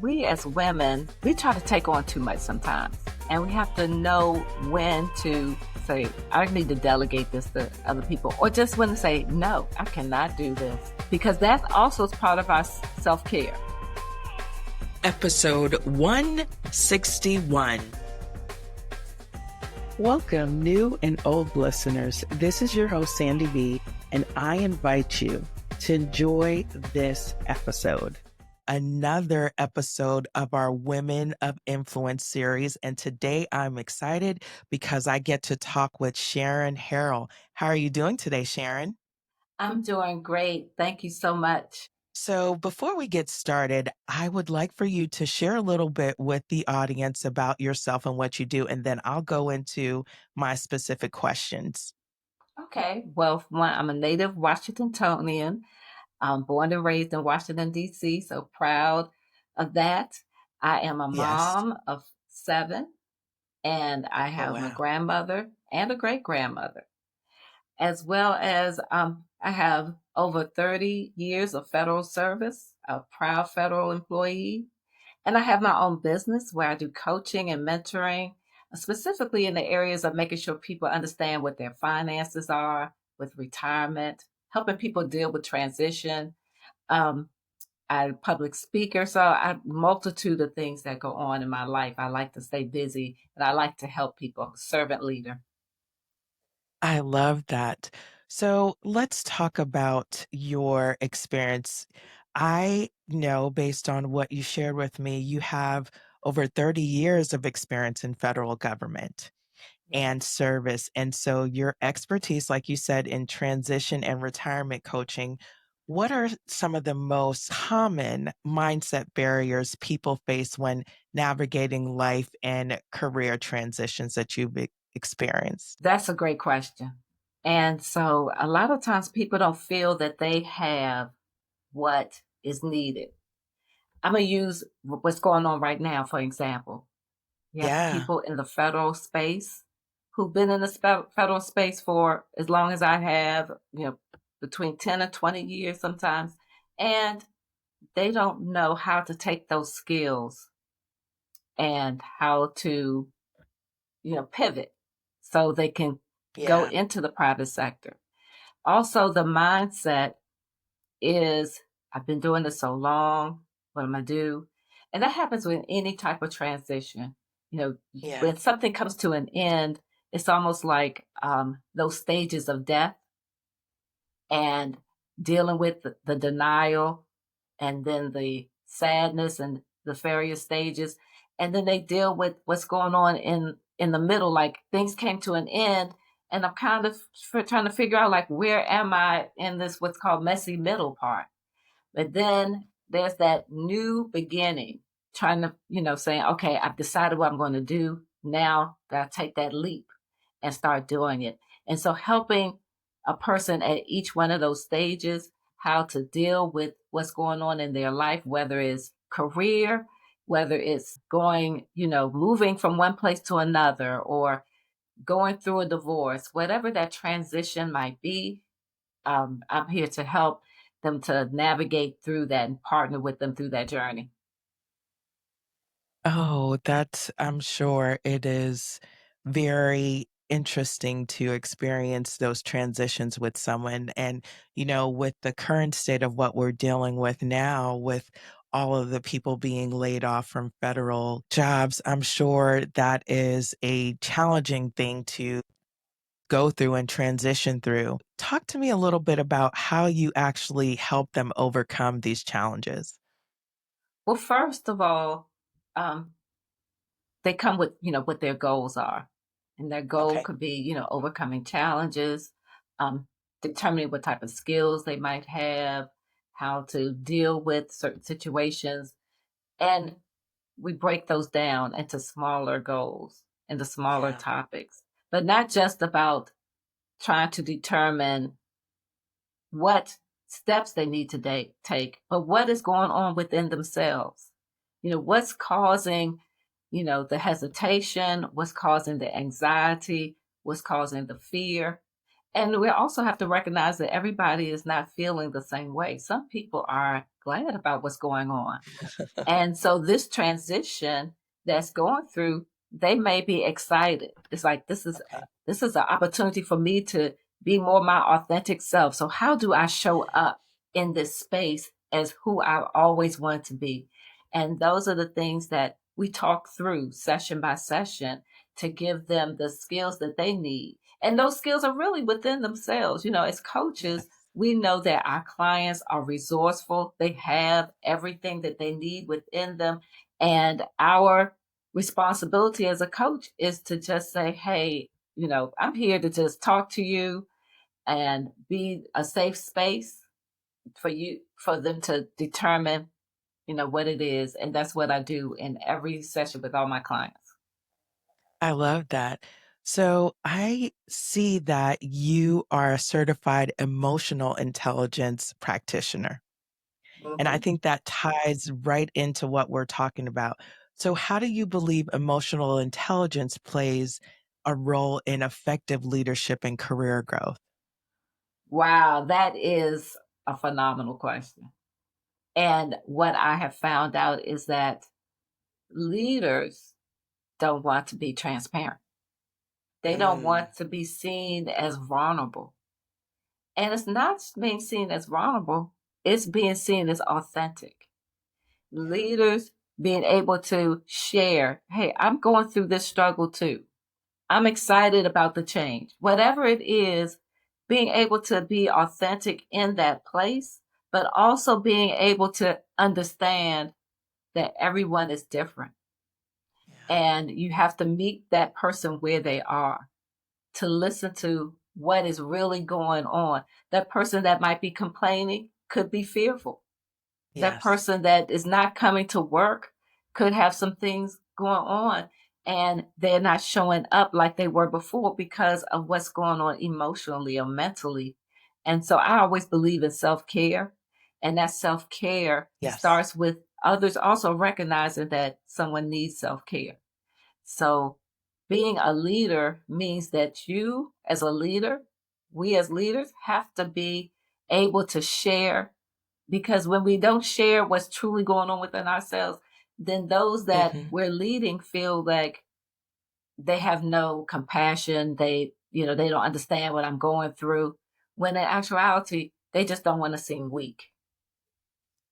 we as women, we try to take on too much sometimes. And we have to know when to say, I need to delegate this to other people, or just when to say, no, I cannot do this. Because that also is part of our self-care. Episode 161. Welcome, new and old listeners. This is your host, SandyB, and I invite you to enjoy this episode. Another episode of our Women of Influence series. And today I'm excited because I get to talk with Sharon Harrell. How are you doing today, Sharon? I'm doing great. Thank you so much. So before we get started, I would like for you to share a little bit with the audience about yourself and what you do, and then I'll go into my specific questions. Okay. Well, I'm a native Washingtonian. I'm born and raised in Washington, D.C., so proud of that. I am a Yes. mom of 7, and I Oh, have my wow. grandmother and a great-grandmother, as well as I have over 30 years of federal service, a proud federal employee, and I have my own business where I do coaching and mentoring, specifically in the areas of making sure people understand what their finances are with retirement, helping people deal with transition. Um, I'm a public speaker, so I have a multitude of things that go on in my life. I like to stay busy and I like to help people, servant leader. I love that. So let's talk about your experience. I know based on what you shared with me, you have over 30 years of experience in federal government and service. And so your expertise, like you said, in transition and retirement coaching, what are some of the most common mindset barriers people face when navigating life and career transitions that you've experienced? That's a great question. And so a lot of times people don't feel that they have what is needed. I'm going to use what's going on right now, for example. You have Yeah. people in the federal space who've been in the federal space for as long as I have, between 10 and 20 years sometimes. And they don't know how to take those skills and how to, pivot so they can go Yeah. into the private sector. Also, the mindset is I've been doing this so long. What am I do? And that happens with any type of transition. Yeah. When something comes to an end, it's almost like those stages of death and dealing with the denial and then the sadness and the various stages. And then they deal with what's going on in the middle, like things came to an end. And I'm kind of trying to figure out, like, where am I in this, what's called messy middle part? But then there's that new beginning, trying to, saying, okay, I've decided what I'm going to do. Now that I take that leap and start doing it. And so helping a person at each one of those stages, how to deal with what's going on in their life, whether it's career, whether it's going, moving from one place to another, or going through a divorce, whatever that transition might be. I'm here to help them to navigate through that and partner with them through that journey. Oh, I'm sure it is very interesting to experience those transitions with someone. And, with the current state of what we're dealing with now, with all of the people being laid off from federal jobs, I'm sure that is a challenging thing to go through and transition through. Talk to me a little bit about how you actually help them overcome these challenges. Well, first of all, um, they come with, what their goals are. And their goal Okay. could be, overcoming challenges, um, determining what type of skills they might have, how to deal with certain situations. And we break those down into smaller goals, into smaller Yeah. topics, but not just about trying to determine what steps they need to take, but what is going on within themselves. What's causing, the hesitation, what's causing the anxiety, what's causing the fear. And we also have to recognize that everybody is not feeling the same way. Some people are glad about what's going on. And so this transition that's going through, they may be excited. It's like Okay. this is an opportunity for me to be more my authentic self. So how do I show up in this space as who I always wanted to be? And those are the things that we talk through session by session to give them the skills that they need. And those skills are really within themselves. You know, as Yes. coaches, we know that our clients are resourceful. They have everything that they need within them. And our responsibility as a coach is to just say, hey, you know, I'm here to just talk to you and be a safe space for them to determine, you know, what it is. And that's what I do in every session with all my clients. I love that. So I see that you are a certified emotional intelligence practitioner. And I Mhm. think that ties right into what we're talking about. So, how do you believe emotional intelligence plays a role in effective leadership and career growth? Wow, that is a phenomenal question. And what I have found out is that leaders don't want to be transparent. They don't Mm, want to be seen as vulnerable. And it's not being seen as vulnerable, it's being seen as authentic. yeah. Leaders being able to share, hey, I'm going through this struggle too. I'm excited about the change. Whatever it is, being able to be authentic in that place, but also being able to understand that everyone is different. Yeah. And you have to meet that person where they are to listen to what is really going on. That person that might be complaining could be fearful. That Yes. person that is not coming to work could have some things going on and they're not showing up like they were before because of what's going on emotionally or mentally. And so I always believe in self care. And that self care Yes. starts with others also recognizing that someone needs self care. So being a leader means that you, as a leader, we as leaders have to be able to share because when we don't share what's truly going on within ourselves, then those that Hmm. we're leading feel like they have no compassion. They, you know, they don't understand what I'm going through. When in actuality, they just don't want to seem weak.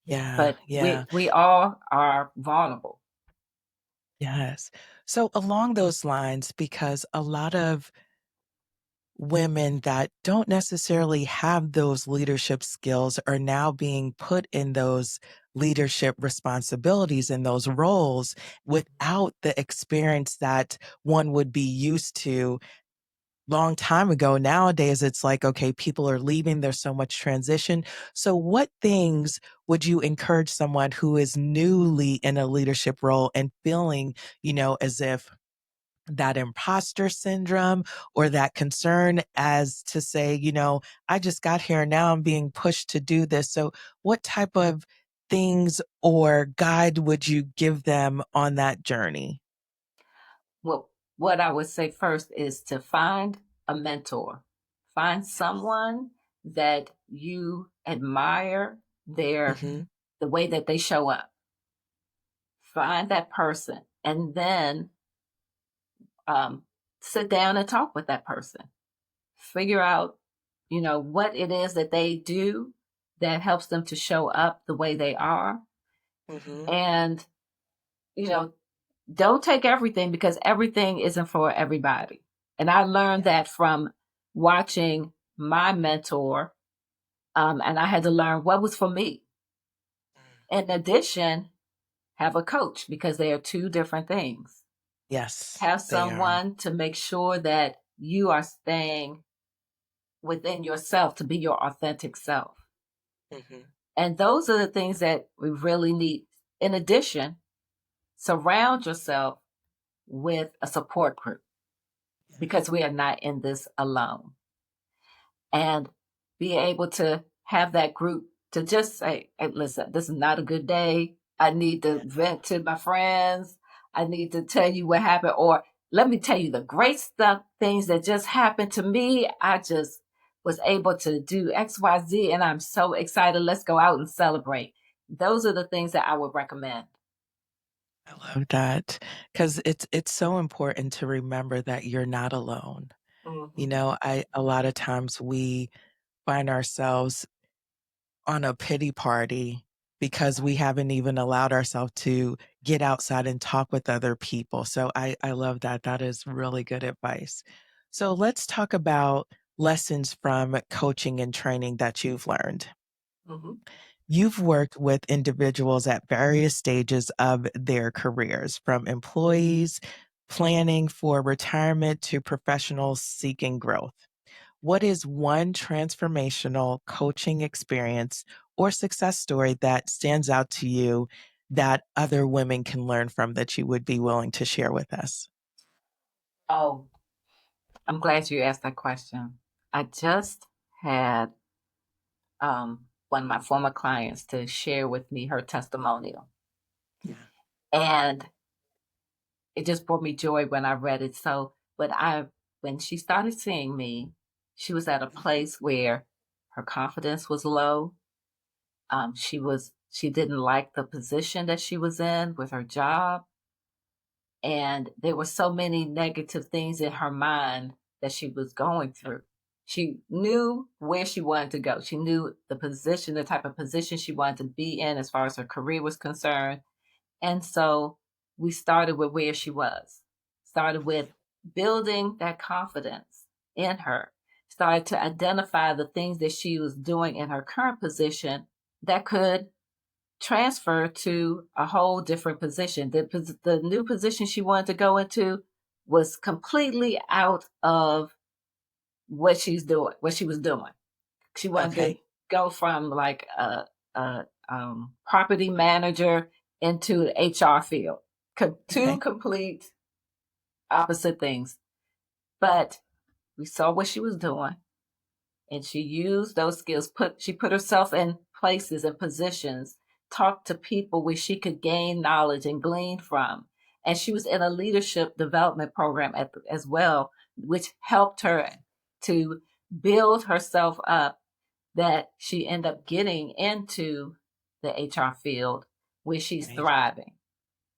Yeah. But Yeah. we all are vulnerable. Yes. So, along those lines, because a lot of women that don't necessarily have those leadership skills are now being put in those leadership responsibilities in those roles without the experience that one would be used to long time ago. Nowadays it's like, okay, people are leaving, there's so much transition. So what things would you encourage someone who is newly in a leadership role and feeling, as if that imposter syndrome or that concern as to say, I just got here, now I'm being pushed to do this. So, what type of things or guide would you give them on that journey? Well, what I would say first is to find a mentor. Find Yes. someone that you admire Hmm. the way that they show up. Find that person and then um, sit down and talk with that person. Figure out, you know, what it is that they do that helps them to show up the way they are. Hmm. And, you know, don't take everything because everything isn't for everybody. And I learned Yeah. that from watching my mentor, and I had to learn what was for me. In addition, have a coach because they are two different things. Yes, Have they are. someone to make sure that you are staying within yourself to be your authentic self. Hmm. And those are the things that we really need. In addition, surround yourself with a support group Yes. because we are not in this alone. And be able to have that group to just say, hey, listen, this is not a good day. I need to Yeah. vent to my friends. I need to tell you what happened. Or let me tell you the great stuff, things that just happened to me. I just was able to do XYZ and I'm so excited. Let's go out and celebrate. those are the things that I would recommend. I love that because it's so important to remember that you're not alone. You Hmm. know, I a lot of times we find ourselves on a pity party because we haven't even allowed ourselves to get outside and talk with other people. So I love that. That is really good advice. So let's talk about lessons from coaching and training that you've learned. Hmm. You've worked with individuals at various stages of their careers, from employees planning for retirement to professionals seeking growth. What is one transformational coaching experience or success story that stands out to you that other women can learn from that you would be willing to share with us? Oh, I'm glad you asked that question. I just had one of my former clients to share with me her testimonial, Yeah. and it just brought me joy when I read it. So, when she started seeing me, she was at a place where her confidence was low. She didn't like the position that she was in with her job, and there were so many negative things in her mind that she was going through. She knew where she wanted to go. She knew the position, the type of position she wanted to be in as far as her career was concerned. And so we started with where she was, started with building that confidence in her, started to identify the things that she was doing in her current position that could transfer to a whole different position. The new position she wanted to go into was completely out of what she was doing. She wanted to Okay. go from like a property manager into the HR field. Two Okay. complete opposite things. But we saw what she was doing, and she used those skills. She put herself in places and positions, talked to people where she could gain knowledge and glean from. And she was in a leadership development program as well, which helped her to build herself up, that she ended up getting into the HR field where she's Right. thriving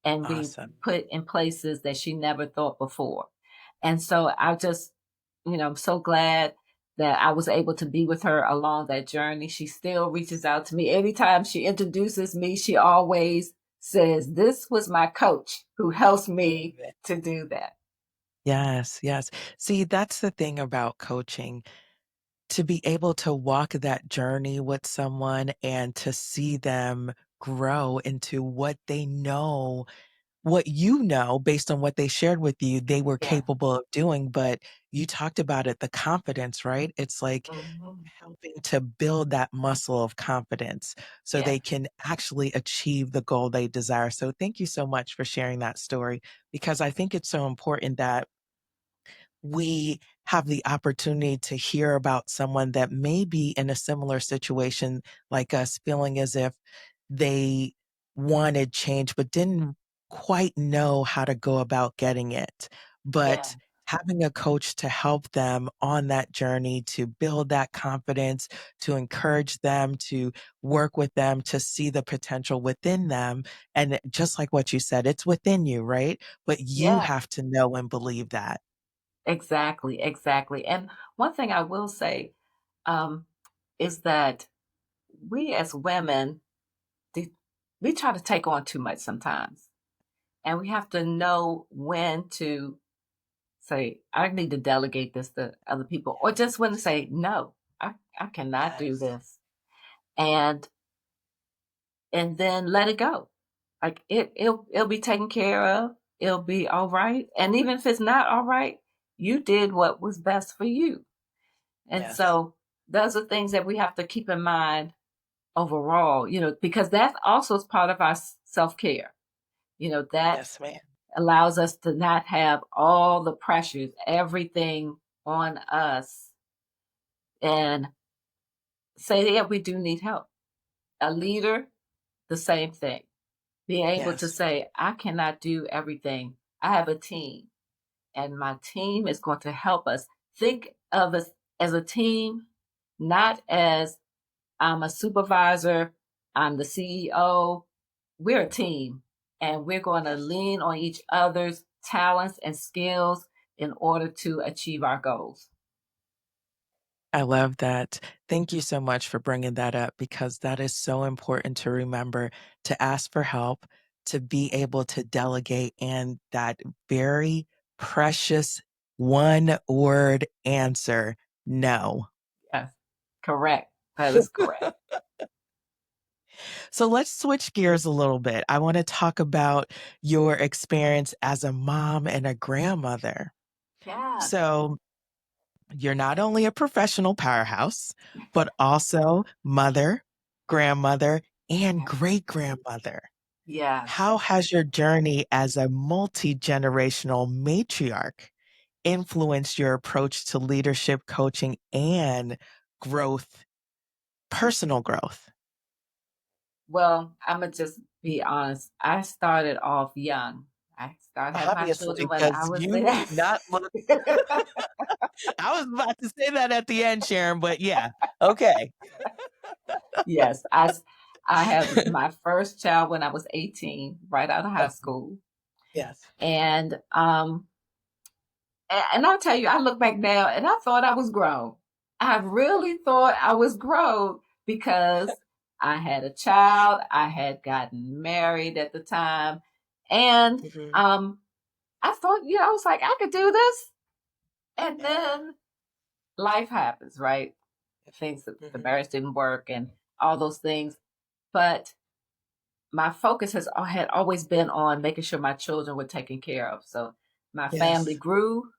and being Awesome. put in places that she never thought before. And so I just, I'm so glad that I was able to be with her along that journey. She still reaches out to me. Anytime she introduces me, she always says, "This was my coach who helps Love me it. to do that." Yes, yes. See, that's the thing about coaching. To be able to walk that journey with someone and to see them grow into what they know, what you know based on what they shared with you, they were Yeah. capable of doing, but you talked about it, the confidence, right? It's like Hmm. helping to build that muscle of confidence so Yeah. they can actually achieve the goal they desire. So thank you so much for sharing that story because I think it's so important that we have the opportunity to hear about someone that may be in a similar situation like us, feeling as if they wanted change but didn't quite know how to go about getting it. Yeah. But having a coach to help them on that journey to build that confidence, to encourage them, to work with them, to see the potential within them. And just like what you said, it's within you, right? But you Yeah. have to know and believe that. Exactly. Exactly. And one thing I will say um, is that we as women, the- we try to take on too much sometimes. And we have to know when to say, I need to delegate this to other people, or just when to say, no, I cannot do Yes. this. And then let it go. Like it'll be taken care of. It'll be all right. And even if it's not all right, you did what was best for you. And Yes. so those are things that we have to keep in mind overall, because that also is part of our self care. That Yes, ma'am. allows us to not have all the pressures, everything on us, and say, yeah, we do need help. A leader, the same thing. Being able to Yes. say, I cannot do everything. I have a team, and my team is going to help us. Think of us as a team, not as I'm a supervisor, I'm the CEO. We're a team, and we're going to Yes. lean on each other's talents and skills in order to achieve our goals. I love that. Thank you so much for bringing that up because that is so important to remember to ask for help, to be able to delegate, and that very precious one word answer no. Yes, correct. That is correct. So let's switch gears a little bit. I want to talk about your experience as a mom and a grandmother. Yes. So you're not only a professional powerhouse, but also mother, grandmother, and great grandmother. Yes. How has your journey as a multi-generational matriarch influenced your approach to leadership, coaching, and growth, personal growth? Well, I'm gonna just be honest. I started off young. I started having my Obviously, children when I because was you do not look. I was about to say that at the end, Sharon, but yeah, okay. yes. I had my first child when I was 18, right out of high school, Yes. and and I'll tell you, I look back now and I thought I was grown. I really thought I was grown because I had a child. I had gotten married at the time, and Mhm. I thought, I was like, I could do this. And Yeah. then life happens, right? Things that the marriage didn't work and all those things. But my focus had always been on making sure my children were taken care of. So my family Yes. grew.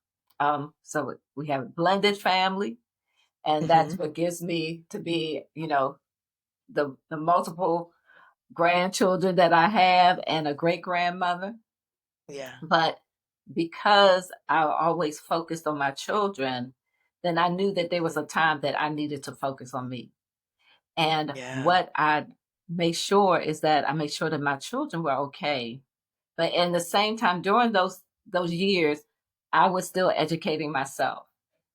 So we have a blended family, and that's Mhm. what gives me to be, the multiple grandchildren that I have and a great grandmother. Yeah. But because I always focused on my children, then I knew that there was a time that I needed to focus on me. And Yeah. what I made sure is that I made sure that my children were okay. But in the same time, during those years, I was still educating myself.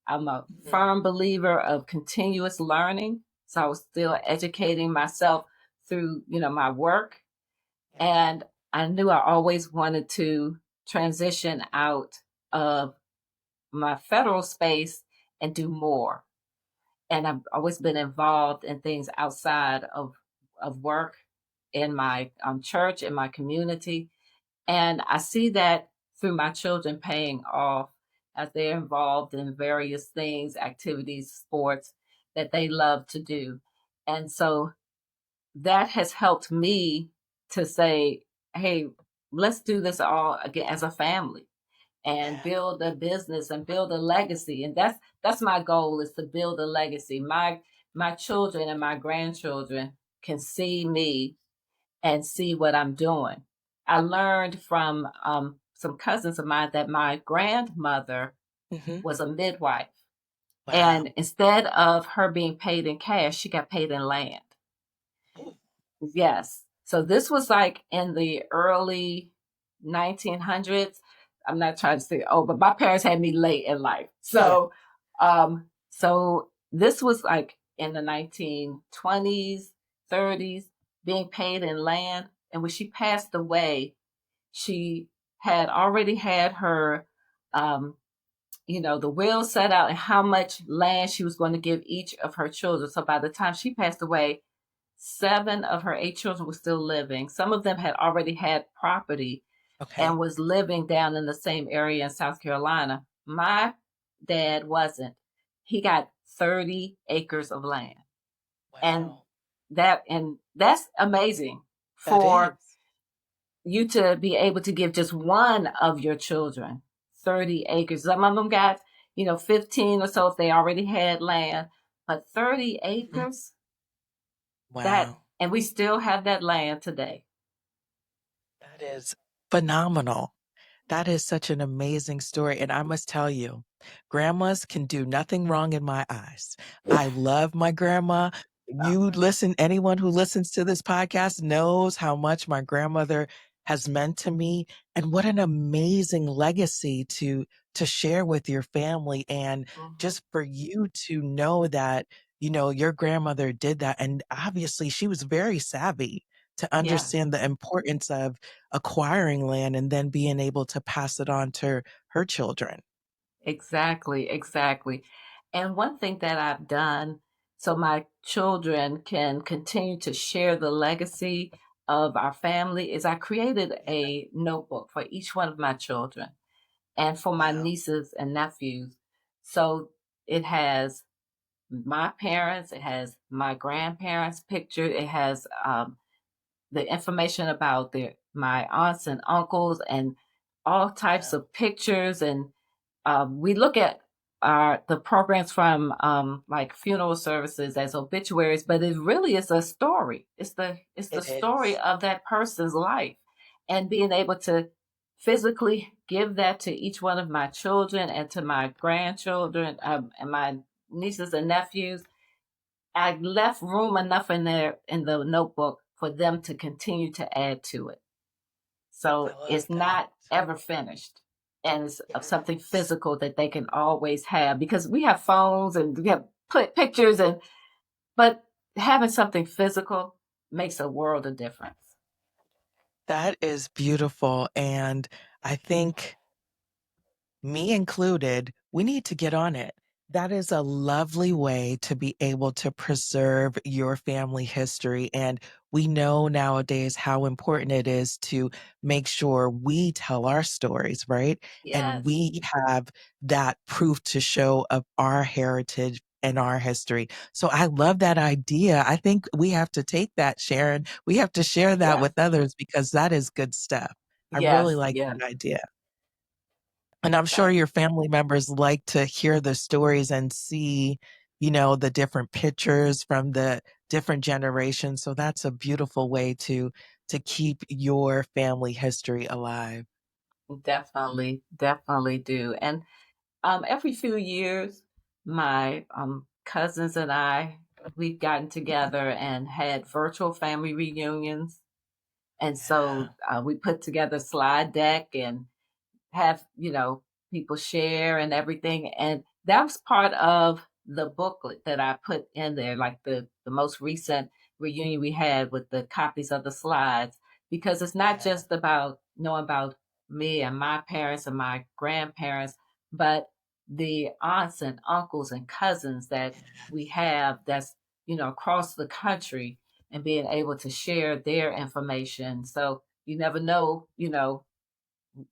I'm a Mhm. firm believer of continuous learning. So I was still educating myself through, my work. Yes. And I knew I always wanted to transition out of my federal space and do more. And I've always been involved in things outside of work in my church, in my community. And I see that through my children paying off as they're involved in various things, activities, sports that they love to do. And so that has helped me to say, hey, let's do this all again as a family and Yeah. build a business and build a legacy. And that's my goal, is to build a legacy. My children and my grandchildren can see me and see what I'm doing. I learned from some cousins of mine that my grandmother Mhm. was a midwife. Wow. And instead of her being paid in cash, she got paid in land. Ooh. Yes. So this was like in the early 1900s. I'm not trying to say, oh, but my parents had me late in life. Yeah. So this was like in the 1920s, 30s, being paid in land. And when she passed away, she had already had her, the will set out and how much land she was going to give each of her children. So by the time she passed away, 7 of her 8 children were still living. Some of them had already had property Okay. and was living down in the same area in South Carolina. My dad wasn't. He got 30 acres of land. And Wow. that's amazing That is. for you to be able to give just one of your children 30 acres. Some of them got, 15 or so if they already had land, but 30 Mhm. acres, that, Wow. and we still have that land today. That is phenomenal. That is such an amazing story, and I must tell you, grandmas can do nothing wrong in my eyes. I love my grandma. Anyone who listens to this podcast knows how much my grandmother has meant to me, and what an amazing legacy to share with your family, and Mhm. just for you to know that your grandmother did that. And obviously she was very savvy to Yes. understand the importance of acquiring land and then being able to pass it on to her children. Exactly, exactly. And one thing that I've done so my children can continue to share the legacy of our family is I created a notebook for each one of my children and for my Wow. nieces and nephews. So it has my parents, it has my grandparents' picture, it has the information about my aunts and uncles and all types Wow. of pictures and we look at the programs from like funeral services as obituaries, but it really is a story. It's the It story is. of that person's life, and being able to physically give that to each one of my children and to my grandchildren and my nieces and nephews. I left room enough in there in the notebook for them to continue to add to it. I So love it's that. not ever finished. And it's of something Yes. physical that they can always have because we have phones and we have put pictures but having something physical makes a world of difference. That is beautiful. And I think, me included, we need to get on it. That is a lovely way to be able to preserve your family history. And we know nowadays how important it is to make sure we tell our stories, right? And Yes. we have that proof to show of our heritage and our history. So I love that idea. I think we have to take that, Sharon. We have to share that Yes. with others because that is good stuff. I really Yes. like Yes. that idea. And I'm sure Thank your family members like to hear the stories and see, the different pictures from the different generations. So that's a beautiful way to keep your family history alive. definitely, definitely do. And every few years, my cousins and we've gotten together and had virtual family reunions. And Yeah. so we put together a slide deck and have, people share and everything. And that was part of the booklet that I put in there, like the most recent reunion we had with the copies of the slides, because it's not Yeah. just about knowing about me and my parents and my grandparents, but the aunts and uncles and cousins that we have that's, across the country and being able to share their information. So you never know,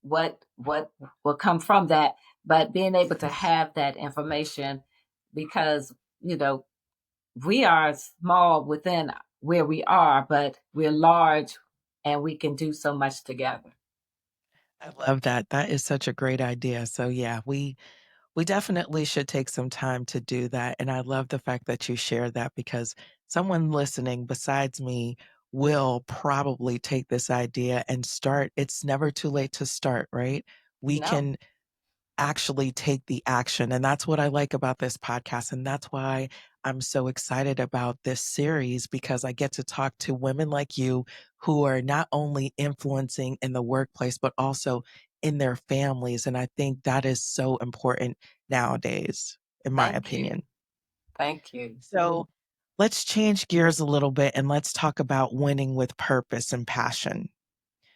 what will come from that, but being able to Yes. have that information because you know we are small within where we are, but we're large and we can do so much together. I love that. That is such a great idea. So yeah, we definitely should take some time to do that. And I love the fact that you share that because someone listening besides me will probably take this idea and start. It's never too late to start, right? We No. can actually take the action. And that's what I like about this podcast. And that's why I'm so excited about this series because I get to talk to women like you who are not only influencing in the workplace, but also in their families. And I think that is so important nowadays, in my Thank you. opinion. Thank you. So let's change gears a little bit and let's talk about winning with purpose and passion.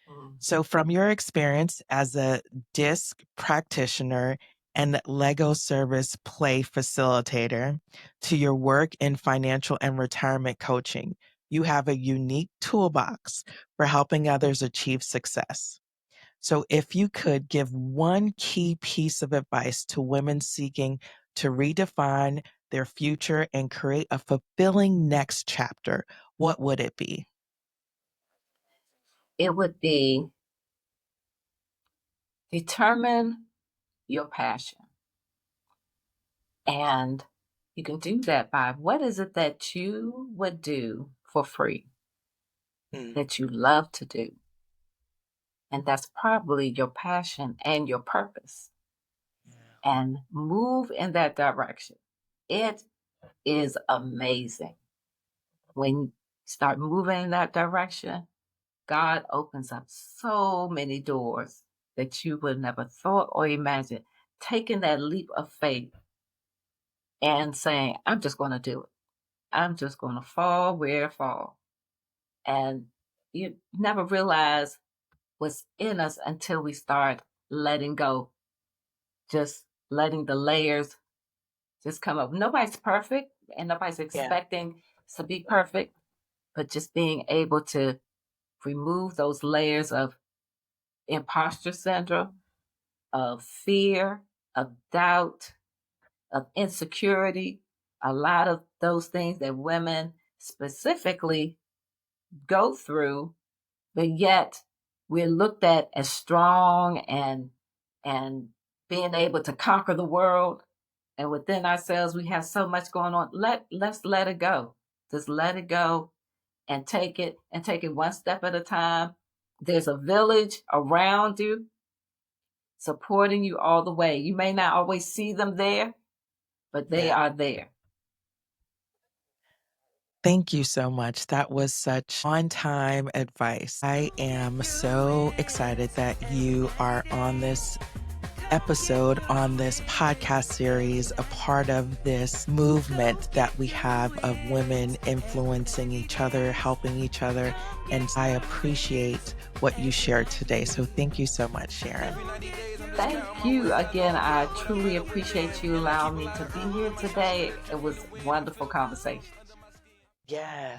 Mm. So, from your experience as a DISC practitioner and Lego service play facilitator to your work in financial and retirement coaching, you have a unique toolbox for helping others achieve success. So, if you could give one key piece of advice to women seeking to redefine their future and create a fulfilling next chapter, what would it be? It would be determine your passion, and you can do that by what is it that you would do for free Mm. that you love to do. And that's probably your passion and your purpose. And move in that direction. It is amazing. When you start moving in that direction, God opens up so many doors that you would never thought or imagine. Taking that leap of faith and saying, I'm just going to do it. I'm just going to fall where it fall. And you never realize what's in us until we start letting go, just letting the layers just come up. Nobody's perfect and nobody's expecting to be perfect, but just being able to remove those layers of imposter syndrome, of fear, of doubt, of insecurity, a lot of those things that women specifically go through, but yet we're looked at as strong and being able to conquer the world. And within ourselves, we have so much going on. Let's let it go. Just let it go and take it one step at a time. There's a village around you supporting you all the way. You may not always see them there, but they are there. Thank you so much. That was such on-time advice. I am so excited that you are on this episode, on this podcast series, a part of this movement that we have of women influencing each other, helping each other. And I appreciate what you shared today. So thank you so much, Sharon. Thank you again. I truly appreciate you allowing me to be here today. It was a wonderful conversation. Yes.